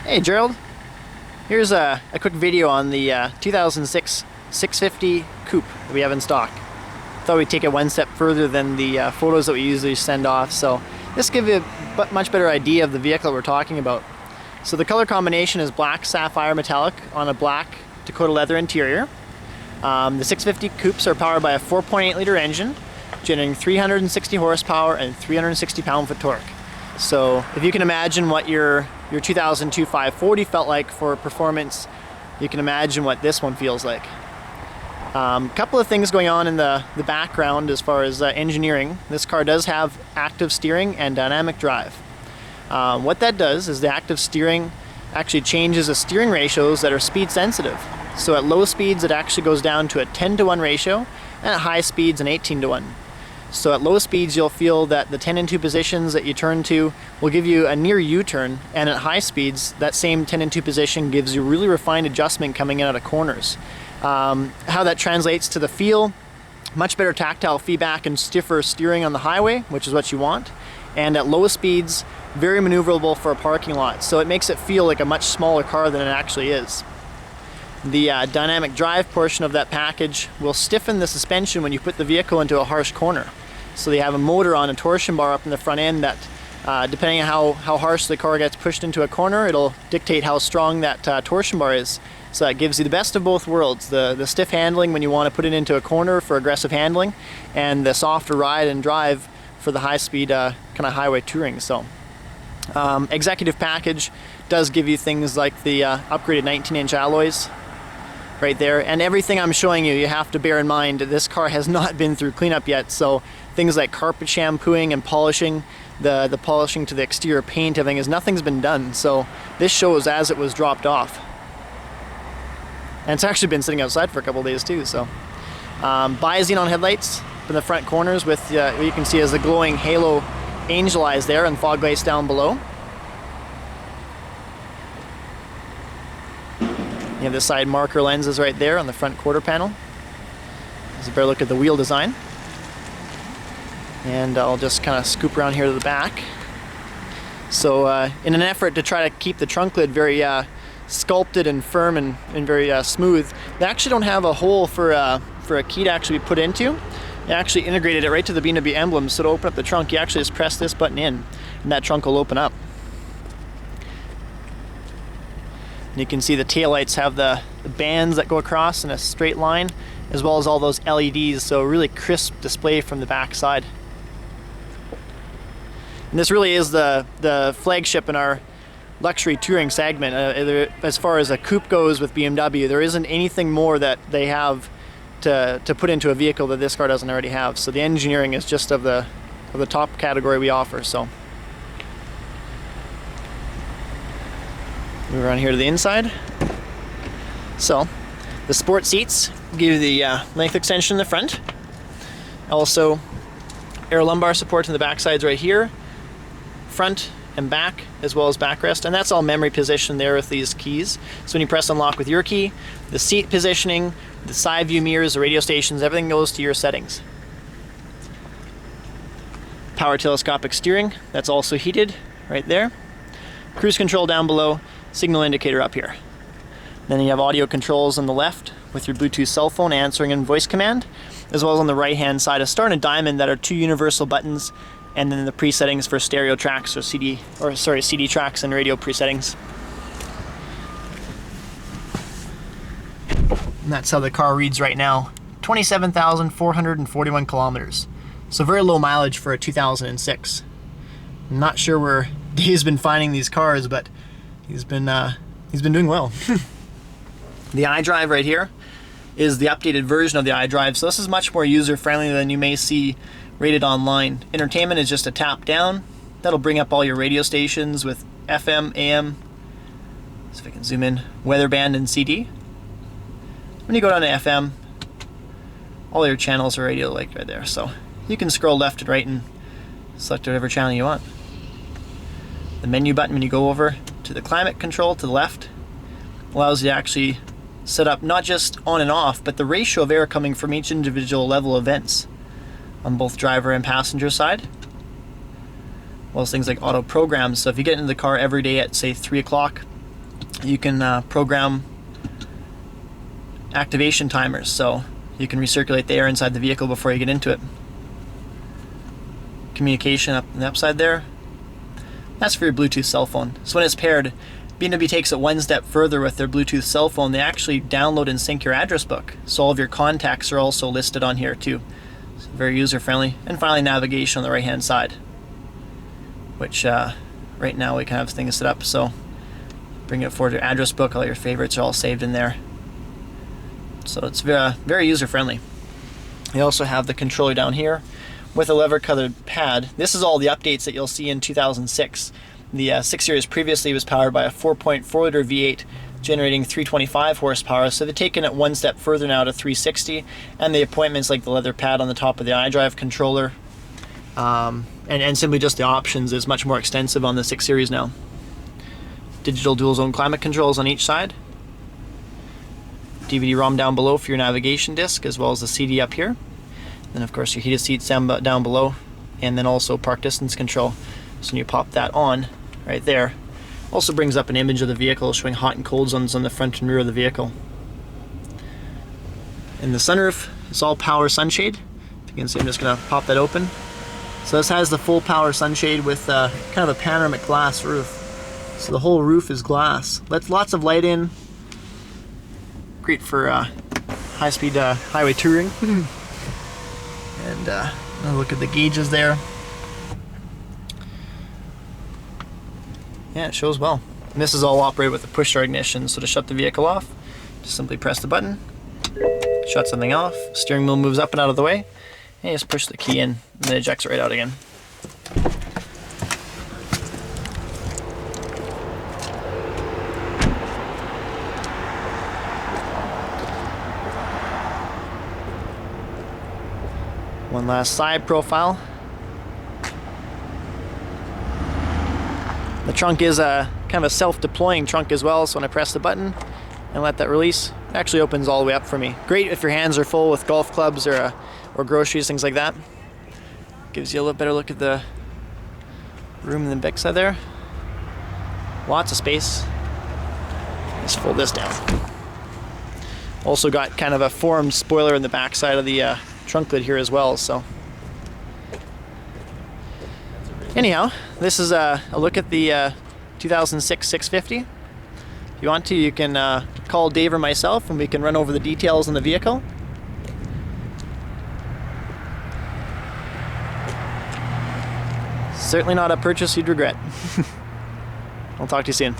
Hey Gerald, here's a quick video on the 2006 650 Coupe that we have in stock. Thought we'd take it one step further than the photos that we usually send off, so this will give you a much better idea of the vehicle we're talking about. So the color combination is black sapphire metallic on a black Dakota leather interior. The 650 Coupes are powered by a 4.8 liter engine, generating 360 horsepower and 360 pound-foot torque. So if you can imagine what your 2002 540 felt like for performance, you can imagine what this one feels like. Couple of things going on in the background as far as engineering. This car does have active steering and dynamic drive. What that does is the active steering actually changes the steering ratios that are speed sensitive. So at low speeds it actually goes down to a 10-to-1 ratio, and at high speeds an 18-to-1. So at low speeds you'll feel that the 10 and 2 positions that you turn to will give you a near U-turn, and at high speeds that same 10 and 2 position gives you really refined adjustment coming in out of corners. How that translates to the feel: much better tactile feedback and stiffer steering on the highway, which is what you want, and at low speeds very maneuverable for a parking lot, so it makes it feel like a much smaller car than it actually is. The dynamic drive portion of that package will stiffen the suspension when you put the vehicle into a harsh corner. So they have a motor on a torsion bar up in the front end that, depending on how harsh the car gets pushed into a corner, it'll dictate how strong that torsion bar is. So that gives you the best of both worlds: the stiff handling when you want to put it into a corner for aggressive handling, and the softer ride and drive for the high-speed kind of highway touring. So executive package does give you things like the upgraded 19-inch alloys right there, and everything I'm showing you have to bear in mind this car has not been through cleanup yet. So things like carpet shampooing and polishing, the polishing to the exterior paint, nothing's been done. So this shows as it was dropped off, and it's actually been sitting outside for a couple of days too. So bi-xenon headlights in the front corners with what you can see as the glowing halo angel eyes there, and fog lights down below. You have the side marker lenses right there on the front quarter panel. There's a better look at the wheel design. And I'll just kind of scoop around here to the back. So in an effort to try to keep the trunk lid very sculpted and firm and very smooth, they actually don't have a hole for a key to actually be put into. They actually integrated it right to the BMW emblem, so to open up the trunk you actually just press this button in and that trunk will open up. And you can see the taillights have the bands that go across in a straight line, as well as all those LEDs, so a really crisp display from the back side. And this really is the flagship in our luxury touring segment. As far as a coupe goes with BMW, there isn't anything more that they have to put into a vehicle that this car doesn't already have. So the engineering is just of the top category we offer. So move around here to the inside. So the sport seats give you the length extension in the front. Also air lumbar support in the back sides right here, front and back, as well as backrest, and that's all memory position there with these keys. So when you press unlock with your key, the seat positioning, the side view mirrors, the radio stations, everything goes to your settings. Power telescopic steering, that's also heated right there. Cruise control down below, signal indicator up here. Then you have audio controls on the left with your Bluetooth cell phone answering and voice command, as well as on the right hand side a star and a diamond that are two universal buttons, and then the presettings for stereo tracks or CD tracks and radio presettings. And that's how the car reads right now. 27,441 kilometers. So very low mileage for a 2006. I'm not sure where Dave's been finding these cars, but he's been doing well. The iDrive right here is the updated version of the iDrive, so this is much more user-friendly than you may see rated online. Entertainment is just a tap down. That'll bring up all your radio stations with FM, AM, so if I can zoom in, weather band and CD. When you go down to FM, all your channels are radio like right there, so you can scroll left and right and select whatever channel you want. The menu button when you go over to the climate control to the left allows you to actually set up not just on and off, but the ratio of air coming from each individual level of vents on both driver and passenger side. Well, as things like auto programs, so if you get into the car every day at say 3 o'clock you can program activation timers, so you can recirculate the air inside the vehicle before you get into it. Communication up on the upside there. That's for your Bluetooth cell phone. So when it's paired, BMW takes it one step further with their Bluetooth cell phone. They actually download and sync your address book. So all of your contacts are also listed on here too. So very user friendly. And finally, navigation on the right hand side, which right now we kind of have things set up. So bring it forward to your address book. All your favorites are all saved in there. So it's very user friendly. You also have the controller down here with a leather colored pad. This is all the updates that you'll see in 2006. The 6 Series previously was powered by a 4.4 liter V8 generating 325 horsepower, so they've taken it one step further now to 360, and the appointments like the leather pad on the top of the iDrive controller, and simply just the options is much more extensive on the 6 Series now. Digital dual zone climate controls on each side. DVD-ROM down below for your navigation disc, as well as the CD up here. Then of course your heated seats down below, and then also park distance control. So when you pop that on, right there, also brings up an image of the vehicle showing hot and cold zones on the front and rear of the vehicle. In the sunroof, it's all power sunshade. You can see I'm just going to pop that open. So this has the full power sunshade with kind of a panoramic glass roof. So the whole roof is glass. Lets lots of light in. Great for high-speed highway touring. And look at the gauges there. Yeah, it shows well. And this is all operated with a push-start ignition, so to shut the vehicle off, just simply press the button, shut something off, steering wheel moves up and out of the way, and you just push the key in, and then it ejects it right out again. One last side profile. The trunk is a kind of a self-deploying trunk as well, so when I press the button and let that release, it actually opens all the way up for me. Great if your hands are full with golf clubs or groceries, things like that. Gives you a little better look at the room in the back side there. Lots of space. Let's fold this down. Also got kind of a formed spoiler in the back side of the trunk lid here as well, so. Anyhow, this is a look at the 2006 650. If you want to, you can call Dave or myself and we can run over the details on the vehicle. Certainly not a purchase you'd regret. I'll talk to you soon.